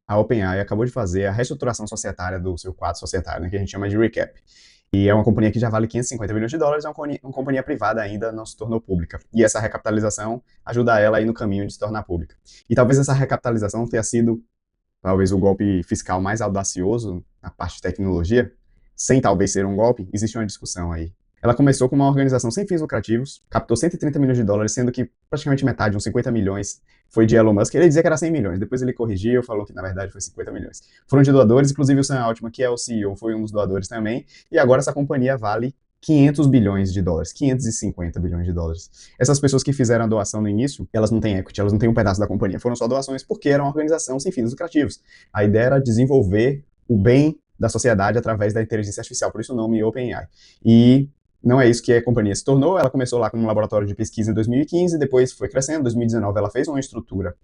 a OpenAI acabou de fazer a reestruturação societária do seu quadro societário, né, que a gente chama de recap. E é uma companhia que já vale 550 bilhões de dólares, é uma companhia privada ainda, não se tornou pública. E essa recapitalização ajuda ela aí no caminho de se tornar pública. E talvez essa recapitalização tenha sido, talvez, o golpe fiscal mais audacioso na parte de tecnologia, sem talvez ser um golpe, existe uma discussão aí. Ela começou com uma organização sem fins lucrativos, captou 130 milhões de dólares, sendo que praticamente metade, uns 50 milhões, foi de Elon Musk. Ele dizia que era 100 milhões, depois ele corrigiu, falou que na verdade foi 50 milhões. Foram de doadores, inclusive o Sam Altman, que é o CEO, foi um dos doadores também, e agora essa companhia vale 500 bilhões de dólares, 550 bilhões de dólares. Essas pessoas que fizeram a doação no início, elas não têm equity, elas não têm um pedaço da companhia, foram só doações porque era uma organização sem fins lucrativos. A ideia era desenvolver o bem da sociedade através da inteligência artificial, por isso o nome OpenAI. E não é isso que a companhia se tornou, ela começou lá como um laboratório de pesquisa em 2015, depois foi crescendo, em 2019 ela fez uma estrutura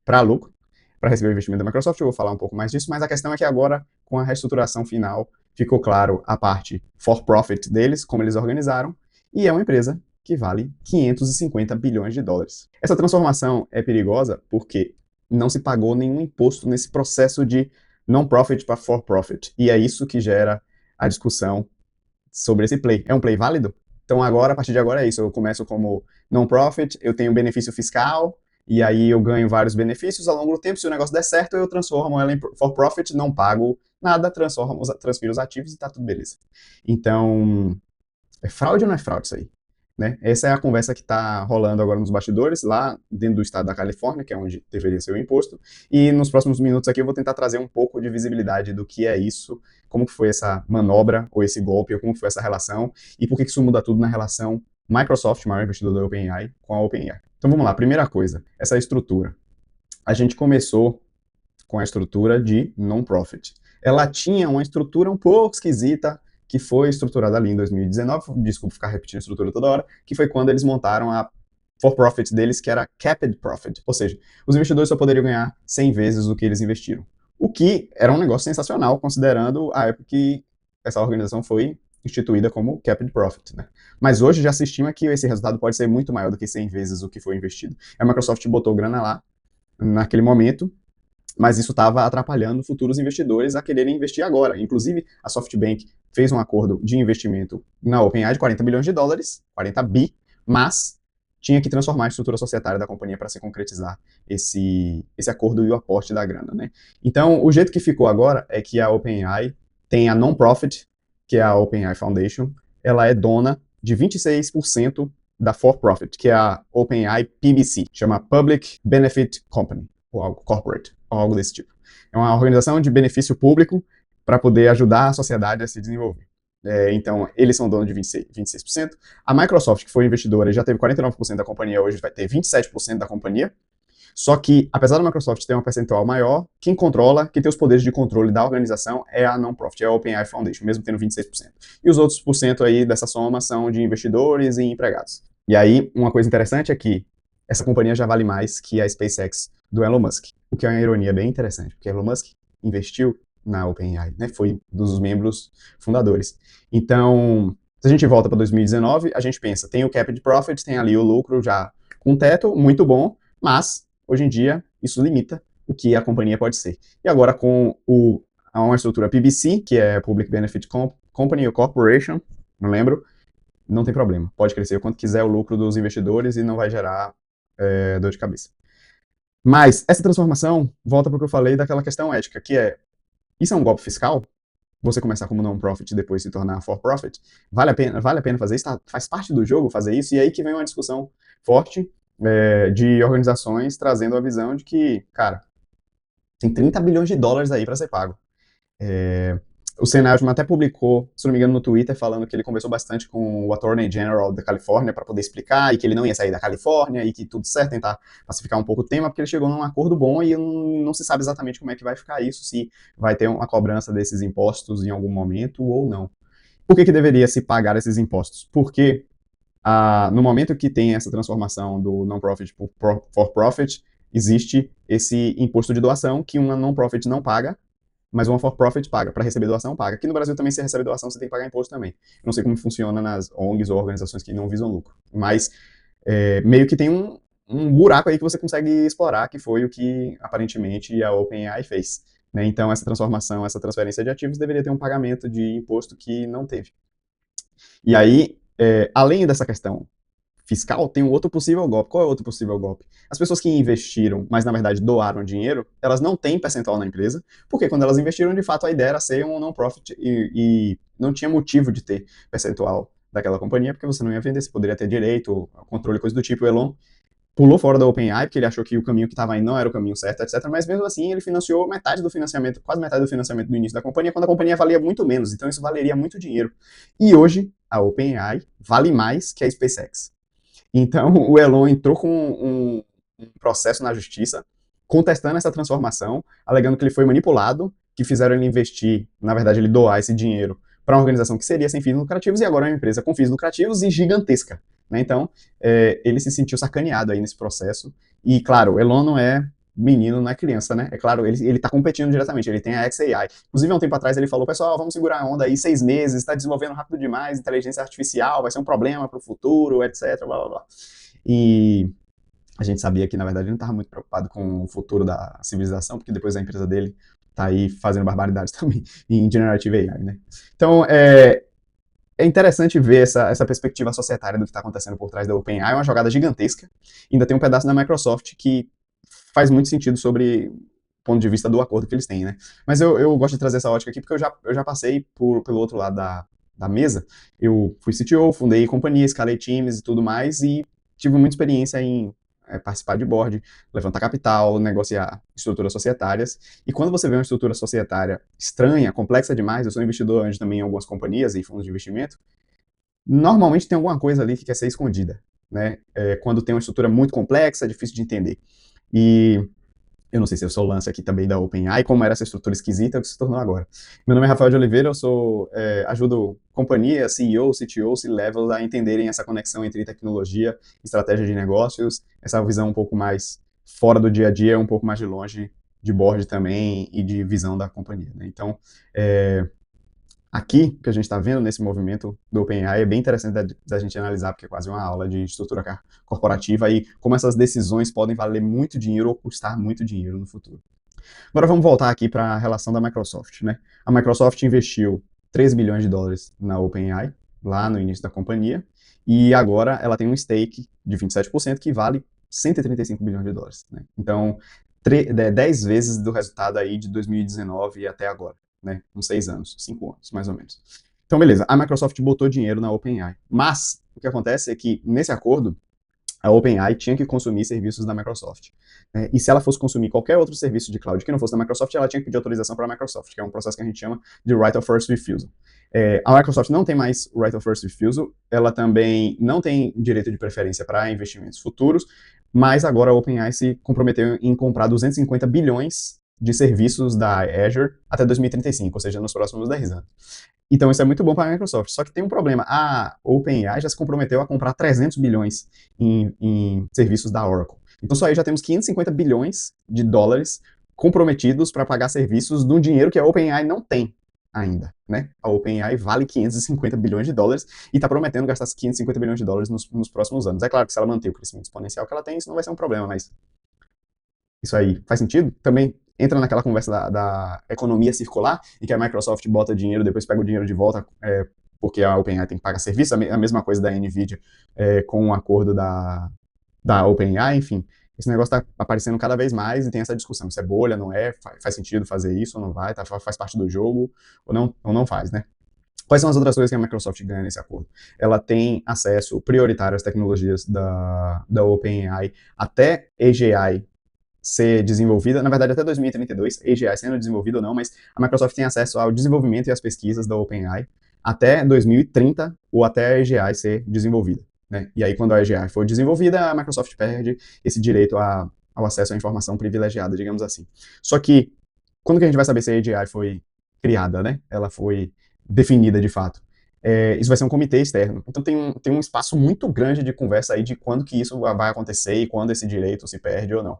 para lucro, para receber o investimento da Microsoft, eu vou falar um pouco mais disso, mas a questão é que agora, com a reestruturação final, ficou claro a parte for profit deles, como eles organizaram, e é uma empresa que vale 550 bilhões de dólares. Essa transformação é perigosa porque não se pagou nenhum imposto nesse processo de non-profit para for profit, e é isso que gera a discussão sobre esse play. É um play válido? Então agora, a partir de agora é isso, eu começo como non-profit, eu tenho benefício fiscal, e aí eu ganho vários benefícios ao longo do tempo, se o negócio der certo, eu transformo ela em for-profit, não pago nada, transfiro os ativos e tá tudo beleza. Então, é fraude ou não é fraude isso aí? Né? Essa é a conversa que está rolando agora nos bastidores, lá dentro do estado da Califórnia, que é onde deveria ser o imposto, e nos próximos minutos aqui eu vou tentar trazer um pouco de visibilidade do que é isso, como que foi essa manobra, ou esse golpe, ou como que foi essa relação, e por que isso muda tudo na relação Microsoft, maior investidor da OpenAI, com a OpenAI. Então vamos lá, primeira coisa, essa estrutura. A gente começou com a estrutura de non-profit. Ela tinha uma estrutura um pouco esquisita, que foi estruturada ali em 2019, desculpa ficar repetindo a estrutura toda hora, que foi quando eles montaram a for-profit deles, que era capped profit, ou seja, os investidores só poderiam ganhar 100 vezes o que eles investiram. O que era um negócio sensacional, considerando a época que essa organização foi instituída como capped profit, né? Mas hoje já se estima que esse resultado pode ser muito maior do que 100 vezes o que foi investido. A Microsoft botou grana lá, naquele momento, mas isso estava atrapalhando futuros investidores a quererem investir agora. Inclusive, a SoftBank fez um acordo de investimento na OpenAI de 40 bilhões de dólares, 40 bi, mas tinha que transformar a estrutura societária da companhia para se concretizar esse acordo e o aporte da grana, né? Então, o jeito que ficou agora é que a OpenAI tem a non-profit, que é a OpenAI Foundation, ela é dona de 26% da for-profit, que é a OpenAI PBC, chama Public Benefit Company, ou algo corporate, ou algo desse tipo. É uma organização de benefício público para poder ajudar a sociedade a se desenvolver. Então, eles são donos de 26%. A Microsoft, que foi investidora, já teve 49% da companhia, hoje vai ter 27% da companhia. Só que, apesar da Microsoft ter um percentual maior, quem controla, quem tem os poderes de controle da organização é a non-profit, é a OpenAI Foundation, mesmo tendo 26%. E os outros por cento aí dessa soma são de investidores e empregados. E aí, uma coisa interessante é que essa companhia já vale mais que a SpaceX do Elon Musk, o que é uma ironia bem interessante, porque Elon Musk investiu na OpenAI, né? Foi dos membros fundadores. Então, se a gente volta para 2019, a gente pensa, tem o capped profit, tem ali o lucro já com teto, muito bom, mas hoje em dia isso limita o que a companhia pode ser. E agora com uma estrutura PBC, que é Public Benefit Company ou Corporation, não lembro, não tem problema. Pode crescer o quanto quiser o lucro dos investidores e não vai gerar dor de cabeça. Mas essa transformação volta para o que eu falei daquela questão ética, que é, isso é um golpe fiscal? Você começar como non-profit e depois se tornar for-profit? Vale a pena fazer isso? Faz parte do jogo fazer isso? E aí que vem uma discussão forte de organizações trazendo a visão de que, cara, tem 30 bilhões de dólares aí para ser pago. O Sam Altman até publicou, se não me engano, no Twitter, falando que ele conversou bastante com o Attorney General da Califórnia para poder explicar, e que ele não ia sair da Califórnia, e que tudo certo, tentar pacificar um pouco o tema, porque ele chegou num acordo bom e não se sabe exatamente como é que vai ficar isso, se vai ter uma cobrança desses impostos em algum momento ou não. Por que deveria se pagar esses impostos? Porque no momento que tem essa transformação do non-profit para for-profit, existe esse imposto de doação que uma non-profit não paga, mas uma for-profit paga. Para receber doação, paga. Aqui no Brasil também, se recebe doação, você tem que pagar imposto também. Eu não sei como funciona nas ONGs ou organizações que não visam lucro. Mas meio que tem um buraco aí que você consegue explorar, que foi o que aparentemente a OpenAI fez. Né? Então, essa transformação, essa transferência de ativos deveria ter um pagamento de imposto que não teve. E aí, além dessa questão fiscal, tem um outro possível golpe. Qual é o outro possível golpe? As pessoas que investiram, mas na verdade doaram dinheiro, elas não têm percentual na empresa, porque quando elas investiram, de fato, a ideia era ser um non-profit e não tinha motivo de ter percentual daquela companhia, porque você não ia vender, você poderia ter direito, controle, coisa do tipo. O Elon pulou fora da OpenAI, porque ele achou que o caminho que estava indo não era o caminho certo, etc. Mas mesmo assim, ele financiou metade do financiamento, quase metade do financiamento do início da companhia, quando a companhia valia muito menos. Então isso valeria muito dinheiro. E hoje, a OpenAI vale mais que a SpaceX. Então, o Elon entrou com um processo na justiça, contestando essa transformação, alegando que ele foi manipulado, que fizeram ele investir, na verdade, ele doar esse dinheiro para uma organização que seria sem fins lucrativos, e agora é uma empresa com fins lucrativos e gigantesca. Né? Então, ele se sentiu sacaneado aí nesse processo. E, claro, o Elon não é menino, não é criança, né? É claro, ele tá competindo diretamente, ele tem a XAI. Inclusive, há um tempo atrás ele falou, pessoal, vamos segurar a onda aí 6 meses, está desenvolvendo rápido demais, inteligência artificial, vai ser um problema para o futuro, etc, blá, blá, blá. E a gente sabia que, na verdade, ele não estava muito preocupado com o futuro da civilização, porque depois a empresa dele tá aí fazendo barbaridades também em Generative AI, né? Então, é interessante ver essa perspectiva societária do que está acontecendo por trás da OpenAI, é uma jogada gigantesca. Ainda tem um pedaço da Microsoft que faz muito sentido sobre o ponto de vista do acordo que eles têm, né? Mas eu gosto de trazer essa ótica aqui porque eu já passei pelo outro lado da mesa. Eu fui CTO, fundei companhia, escalei times e tudo mais, e tive muita experiência em participar de board, levantar capital, negociar estruturas societárias. E quando você vê uma estrutura societária estranha, complexa demais, eu sou investidor anjo também em algumas companhias e fundos de investimento, normalmente tem alguma coisa ali que quer ser escondida, né? Quando tem uma estrutura muito complexa, é difícil de entender. E eu não sei se eu sou o lance aqui também da OpenAI, como era essa estrutura esquisita, o que se tornou agora. Meu nome é Rafael de Oliveira, ajudo companhias, CEO, CTO, C-levels a entenderem essa conexão entre tecnologia, estratégia de negócios, essa visão um pouco mais fora do dia a dia, um pouco mais de longe, de board também e de visão da companhia. Né? Então, aqui, que a gente está vendo nesse movimento do OpenAI, é bem interessante da gente analisar, porque é quase uma aula de estrutura corporativa e como essas decisões podem valer muito dinheiro ou custar muito dinheiro no futuro. Agora vamos voltar aqui para a relação da Microsoft. Né? A Microsoft investiu 13 bilhões de dólares na OpenAI, lá no início da companhia, e agora ela tem um stake de 27% que vale 135 bilhões de dólares. Né? Então, 10 vezes do resultado aí de 2019 até agora. Né? Uns 6 anos, 5 anos, mais ou menos. Então, beleza, a Microsoft botou dinheiro na OpenAI. Mas, o que acontece é que, nesse acordo, a OpenAI tinha que consumir serviços da Microsoft. Né? E se ela fosse consumir qualquer outro serviço de cloud que não fosse da Microsoft, ela tinha que pedir autorização para a Microsoft, que é um processo que a gente chama de Right of First Refusal. A Microsoft não tem mais Right of First Refusal, ela também não tem direito de preferência para investimentos futuros, mas agora a OpenAI se comprometeu em comprar 250 bilhões de serviços da Azure até 2035, ou seja, nos próximos 10 anos. Então isso é muito bom para a Microsoft. Só que tem um problema. A OpenAI já se comprometeu a comprar 300 bilhões em serviços da Oracle. Então só aí já temos 550 bilhões de dólares comprometidos para pagar serviços de um dinheiro que a OpenAI não tem ainda. Né? A OpenAI vale 550 bilhões de dólares e está prometendo gastar 550 bilhões de dólares nos próximos anos. É claro que se ela manter o crescimento exponencial que ela tem, isso não vai ser um problema, mas isso aí faz sentido? Também entra naquela conversa da economia circular, em que a Microsoft bota dinheiro, depois pega o dinheiro de volta, porque a OpenAI tem que pagar serviço, a mesma coisa da NVIDIA com o acordo da OpenAI, enfim. Esse negócio está aparecendo cada vez mais e tem essa discussão, se é bolha, não é, faz sentido fazer isso ou não vai, faz parte do jogo ou não faz, né? Quais são as outras coisas que a Microsoft ganha nesse acordo? Ela tem acesso prioritário às tecnologias da OpenAI até AGI ser desenvolvida, na verdade até 2032, AGI sendo desenvolvida ou não, mas a Microsoft tem acesso ao desenvolvimento e às pesquisas da OpenAI até 2030 ou até a AGI ser desenvolvida. Né? E aí quando a AGI for desenvolvida, a Microsoft perde esse direito ao acesso à informação privilegiada, digamos assim. Só que, quando que a gente vai saber se a AGI foi criada, né? Ela foi definida de fato? Isso vai ser um comitê externo. Então tem um espaço muito grande de conversa aí de quando que isso vai acontecer e quando esse direito se perde ou não.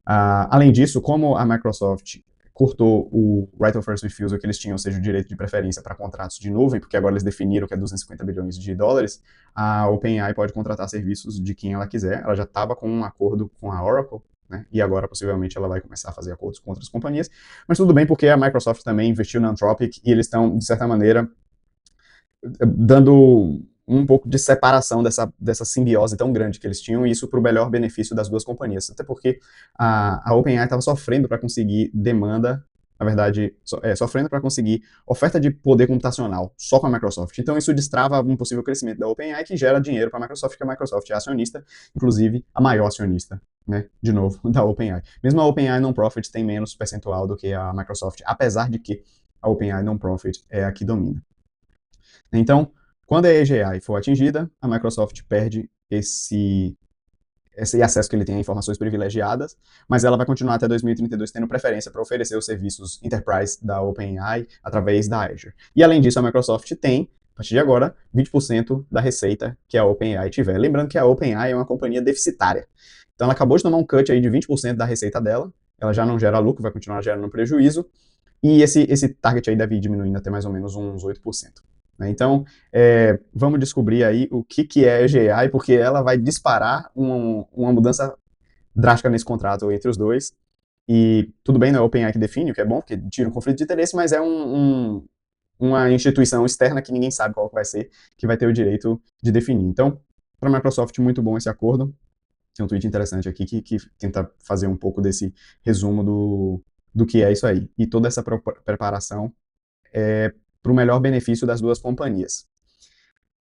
Além disso, como a Microsoft cortou o right of first refusal que eles tinham, ou seja, o direito de preferência para contratos de nuvem, porque agora eles definiram que é 250 bilhões de dólares, a OpenAI pode contratar serviços de quem ela quiser. Ela já estava com um acordo com a Oracle, né? E agora possivelmente ela vai começar a fazer acordos com outras companhias, mas tudo bem porque a Microsoft também investiu na Anthropic e eles estão, de certa maneira, dando um pouco de separação dessa simbiose tão grande que eles tinham, e isso para o melhor benefício das duas companhias. Até porque a OpenAI estava sofrendo para conseguir demanda, na verdade, sofrendo para conseguir oferta de poder computacional só com a Microsoft. Então isso destrava um possível crescimento da OpenAI que gera dinheiro para a Microsoft, porque a Microsoft é acionista, inclusive a maior acionista, né, de novo, da OpenAI. Mesmo a OpenAI non-profit tem menos percentual do que a Microsoft, apesar de que a OpenAI non-profit é a que domina. Então, quando a AGI for atingida, a Microsoft perde esse acesso que ele tem a informações privilegiadas, mas ela vai continuar até 2032 tendo preferência para oferecer os serviços Enterprise da OpenAI através da Azure. E além disso, a Microsoft tem, a partir de agora, 20% da receita que a OpenAI tiver. Lembrando que a OpenAI é uma companhia deficitária. Então ela acabou de tomar um cut aí de 20% da receita dela, ela já não gera lucro, vai continuar gerando prejuízo, e esse target aí deve ir diminuindo até mais ou menos uns 8%. Então, vamos descobrir aí o que é a AGI, porque ela vai disparar uma mudança drástica nesse contrato entre os dois. E tudo bem, não é a OpenAI que define, o que é bom, porque tira um conflito de interesse, mas é uma instituição externa que ninguém sabe qual vai ser, que vai ter o direito de definir. Então, para a Microsoft, muito bom esse acordo. Tem um tweet interessante aqui que tenta fazer um pouco desse resumo do que é isso aí. E toda essa preparação é para o melhor benefício das duas companhias.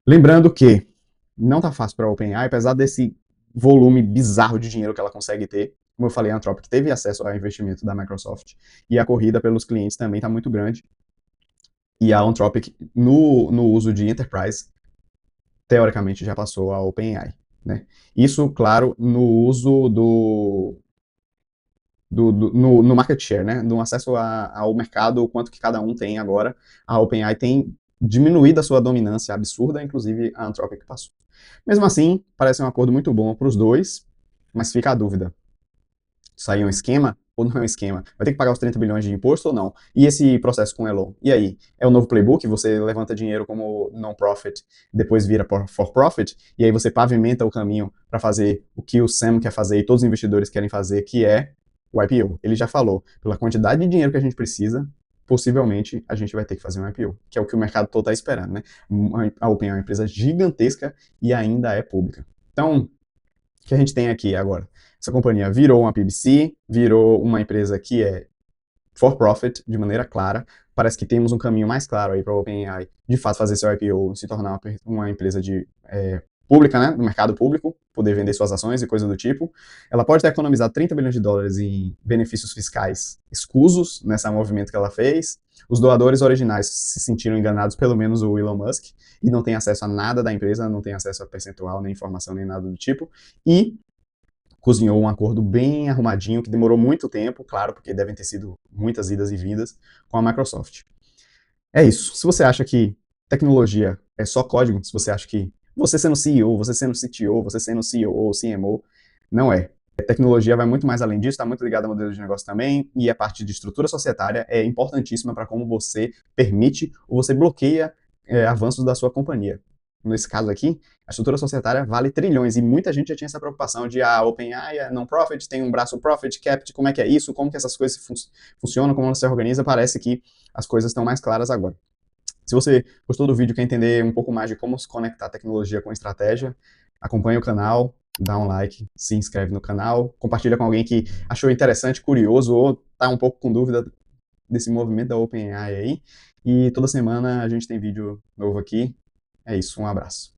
Lembrando que não está fácil para a OpenAI, apesar desse volume bizarro de dinheiro que ela consegue ter. Como eu falei, a Anthropic teve acesso ao investimento da Microsoft e a corrida pelos clientes também está muito grande. E a Anthropic, no uso de Enterprise, teoricamente já passou a OpenAI. Né? Isso, claro, no uso no market share, né? No acesso ao mercado, o quanto que cada um tem agora. A OpenAI tem diminuído a sua dominância absurda, inclusive a Anthropic passou. Mesmo assim, parece um acordo muito bom para os dois, mas fica a dúvida. Isso aí é um esquema ou não é um esquema? Vai ter que pagar os 30 bilhões de imposto ou não? E esse processo com o Elon? E aí? É o novo playbook? Você levanta dinheiro como non-profit, depois vira for-profit, e aí você pavimenta o caminho para fazer o que o Sam quer fazer e todos os investidores querem fazer, que é o IPO. Ele já falou, pela quantidade de dinheiro que a gente precisa, possivelmente a gente vai ter que fazer um IPO, que é o que o mercado todo está esperando, né? A OpenAI é uma empresa gigantesca e ainda é pública. Então, o que a gente tem aqui agora? Essa companhia virou uma PBC, virou uma empresa que é for profit, de maneira clara. Parece que temos um caminho mais claro aí para a OpenAI, de fato, fazer seu IPO, se tornar uma empresa pública, né, no mercado público, poder vender suas ações e coisa do tipo. Ela pode ter economizado 30 bilhões de dólares em benefícios fiscais escusos nesse movimento que ela fez. Os doadores originais se sentiram enganados, pelo menos o Elon Musk, e não tem acesso a nada da empresa, não tem acesso a percentual, nem informação, nem nada do tipo. E cozinhou um acordo bem arrumadinho, que demorou muito tempo, claro, porque devem ter sido muitas idas e vindas, com a Microsoft. É isso. Se você acha que tecnologia é só código, se você acha que você sendo CEO, você sendo CTO, você sendo COO, CMO, não é. A tecnologia vai muito mais além disso, está muito ligada ao modelo de negócio também, e a parte de estrutura societária é importantíssima para como você permite ou você bloqueia avanços da sua companhia. Nesse caso aqui, a estrutura societária vale trilhões, e muita gente já tinha essa preocupação de a OpenAI é non-profit, tem um braço profit, capped, como é que é isso, como que essas coisas funcionam, como ela se organiza, parece que as coisas estão mais claras agora. Se você gostou do vídeo e quer entender um pouco mais de como se conectar a tecnologia com estratégia, acompanhe o canal, dá um like, se inscreve no canal, compartilha com alguém que achou interessante, curioso ou está um pouco com dúvida desse movimento da OpenAI aí. E toda semana a gente tem vídeo novo aqui. É isso, um abraço.